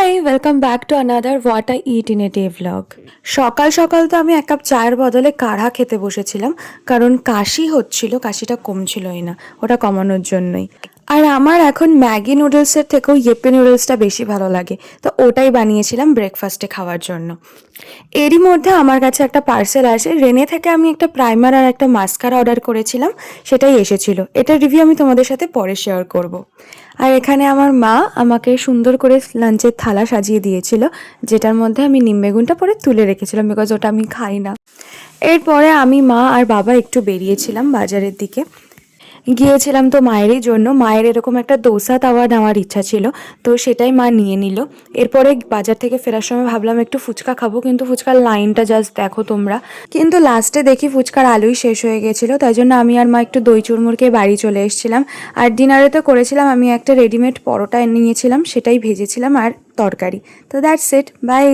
High, welcome back to another what I eat in a day vlog. সকাল সকাল তো আমি এক কাপ চায়ের বদলে কাঢ়া খেতে বসেছিলাম, কারণ কাশি হচ্ছিল, কাশিটা কমছিলই না, ওটা কমানোর জন্যই। আর আমার এখন ম্যাগি নুডলসের থেকেও ইয়েপি নুডলসটা বেশি ভালো লাগে, তো ওটাই বানিয়েছিলাম ব্রেকফাস্টে খাওয়ার জন্য। এরই মধ্যে আমার কাছে একটা পার্সেল আসে, রেনে থেকে আমি একটা প্রাইমার আর একটা মাস্কারা অর্ডার করেছিলাম, সেটাই এসেছিল। এটার রিভিউ আমি তোমাদের সাথে পরে শেয়ার করব। আর এখানে আমার মা আমাকে সুন্দর করে লাঞ্চের থালা সাজিয়ে দিয়েছিল, যেটার মধ্যে আমি নিম বেগুনটা পরে তুলে রেখেছিলাম, বিকজ ওটা আমি খাই না। এরপরে আমি, মা আর বাবা একটু বেরিয়েছিলাম বাজারের দিকে। গিয়েছিলাম তো মায়েরই জন্য, মায়ের এরকম একটা দোসা তাওয়া নেওয়ার ইচ্ছা ছিল, তো সেটাই মা নিয়ে নিল। এরপরে বাজার থেকে ফেরার সময় ভাবলাম একটু ফুচকা খাবো, কিন্তু ফুচকার লাইনটা জাস্ট দেখো তোমরা। কিন্তু লাস্টে দেখি ফুচকার আলুই শেষ হয়ে গেছিলো, তাই জন্য আমি আর মা একটু দই চুরমুর খেয়ে বাড়ি চলে এসেছিলাম। আর ডিনারে তো করেছিলাম আমি একটা রেডিমেড পরোটা নিয়েছিলাম, সেটাই ভেজেছিলাম আর তরকারি। তো দ্যাটস ইট, বাই।